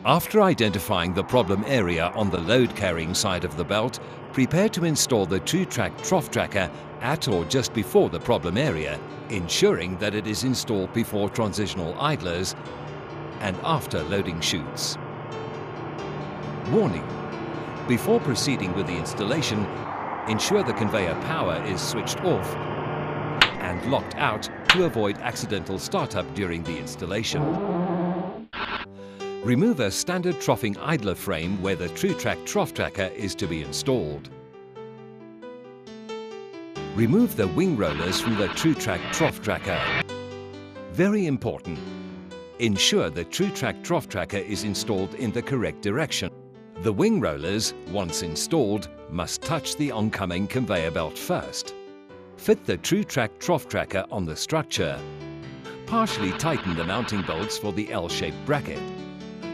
After identifying the problem area on the load-carrying side of the belt, prepare to install the Tru-Trac trough tracker at or just before the problem area, ensuring that it is installed before transitional idlers and after loading chutes. Warning: before proceeding with the installation, ensure the conveyor power is switched off and locked out to avoid accidental startup during the installation. Remove a standard troughing idler frame where the Tru-Trac trough tracker is to be installed. Remove the wing rollers from the Tru-Trac trough tracker. Very important: ensure the Tru-Trac trough tracker is installed in the correct direction. The wing rollers, once installed, must touch the oncoming conveyor belt first. Fit the Tru-Trac trough tracker on the structure. Partially tighten the mounting bolts for the L-shaped bracket.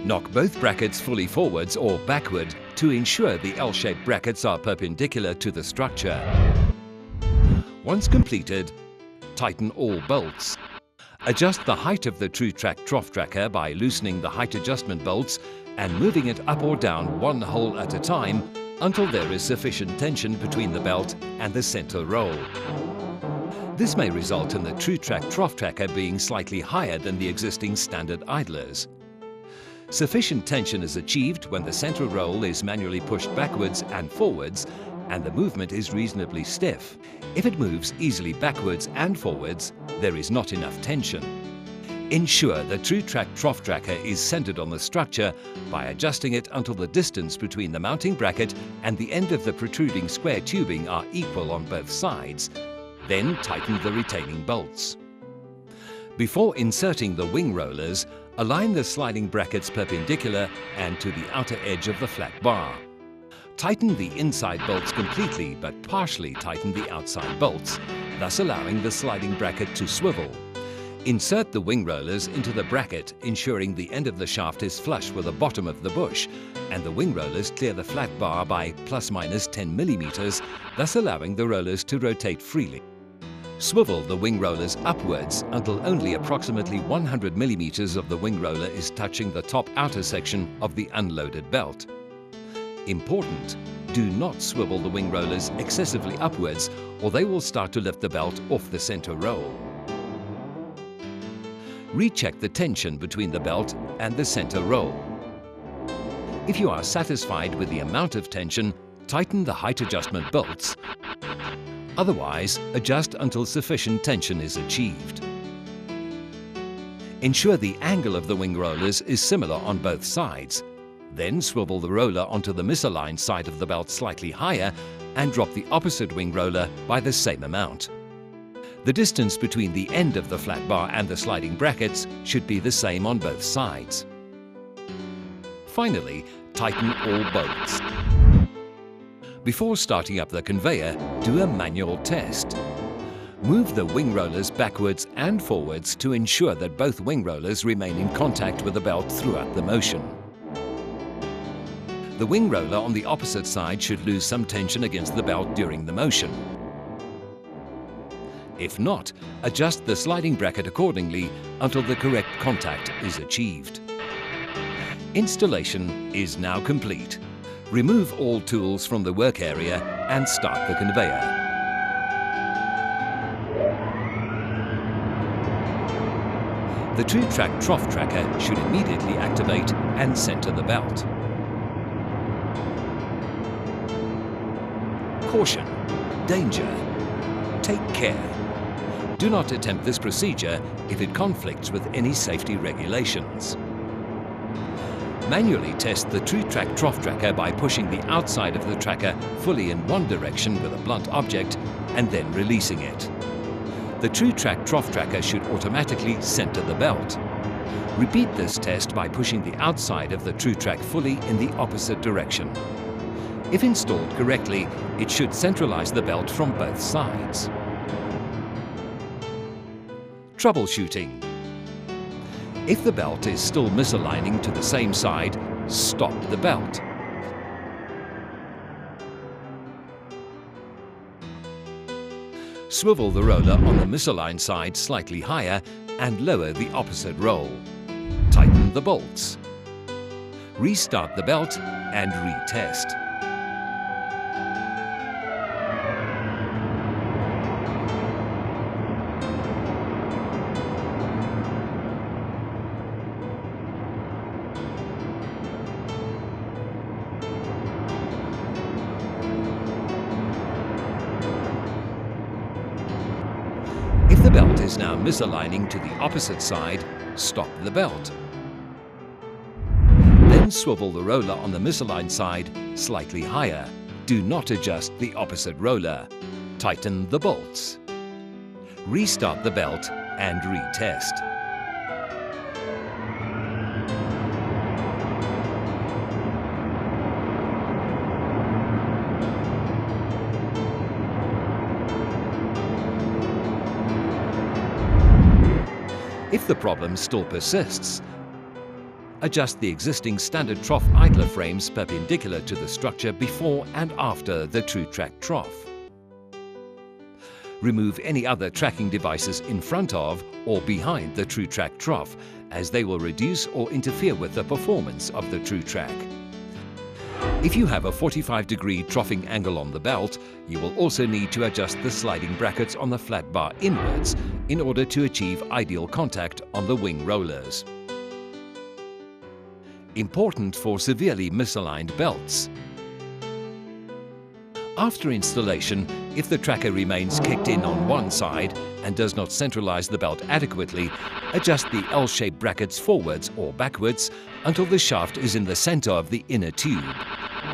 Knock both brackets fully forwards or backward to ensure the L-shaped brackets are perpendicular to the structure. Once completed, tighten all bolts. Adjust the height of the Tru-Trac trough tracker by loosening the height adjustment bolts and moving it up or down one hole at a time until there is sufficient tension between the belt and the center roll. This may result in the Tru-Trac trough tracker being slightly higher than the existing standard idlers. Sufficient tension is achieved when the center roll is manually pushed backwards and forwards and the movement is reasonably stiff. If it moves easily backwards and forwards, there is not enough tension. Ensure the Tru-Trac trough tracker is centered on the structure by adjusting it until the distance between the mounting bracket and the end of the protruding square tubing are equal on both sides. Then tighten the retaining bolts. Before inserting the wing rollers, align the sliding brackets perpendicular and to the outer edge of the flat bar. Tighten the inside bolts completely but partially tighten the outside bolts, thus allowing the sliding bracket to swivel. Insert the wing rollers into the bracket, ensuring the end of the shaft is flush with the bottom of the bush, and the wing rollers clear the flat bar by ± 10 mm, thus allowing the rollers to rotate freely. Swivel the wing rollers upwards until only approximately 100 mm of the wing roller is touching the top outer section of the unloaded belt. Important: do not swivel the wing rollers excessively upwards or they will start to lift the belt off the center roll. Recheck the tension between the belt and the center roll. If you are satisfied with the amount of tension, tighten the height adjustment bolts. Otherwise, adjust until sufficient tension is achieved. Ensure the angle of the wing rollers is similar on both sides. Then swivel the roller onto the misaligned side of the belt slightly higher and drop the opposite wing roller by the same amount. The distance between the end of the flat bar and the sliding brackets should be the same on both sides. Finally, tighten all bolts. Before starting up the conveyor, do a manual test. Move the wing rollers backwards and forwards to ensure that both wing rollers remain in contact with the belt throughout the motion. The wing roller on the opposite side should lose some tension against the belt during the motion. If not, adjust the sliding bracket accordingly until the correct contact is achieved. Installation is now complete. Remove all tools from the work area and start the conveyor. The Tru-Trac trough tracker should immediately activate and center the belt. Caution: danger. Take care. Do not attempt this procedure if it conflicts with any safety regulations. Manually test the Tru-Trac trough tracker by pushing the outside of the tracker fully in one direction with a blunt object and then releasing it. The Tru-Trac trough tracker should automatically center the belt. Repeat this test by pushing the outside of the Tru-Trac fully in the opposite direction. If installed correctly, it should centralize the belt from both sides. Troubleshooting. If the belt is still misaligning to the same side, stop the belt. Swivel the roller on the misaligned side slightly higher and lower the opposite roll. Tighten the bolts. Restart the belt and retest. If the belt is now misaligning to the opposite side, stop the belt. Then swivel the roller on the misaligned side slightly higher. Do not adjust the opposite roller. Tighten the bolts. Restart the belt and retest. If the problem still persists, adjust the existing standard trough idler frames perpendicular to the structure before and after the Tru-Trac trough. Remove any other tracking devices in front of or behind the Tru-Trac trough, as they will reduce or interfere with the performance of the Tru-Trac. If you have a 45-degree troughing angle on the belt, you will also need to adjust the sliding brackets on the flat bar inwards in order to achieve ideal contact on the wing rollers. Important for severely misaligned belts. After installation, if the tracker remains kicked in on one side and does not centralize the belt adequately, adjust the L-shaped brackets forwards or backwards until the shaft is in the center of the inner tube.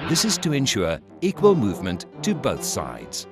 This is to ensure equal movement to both sides.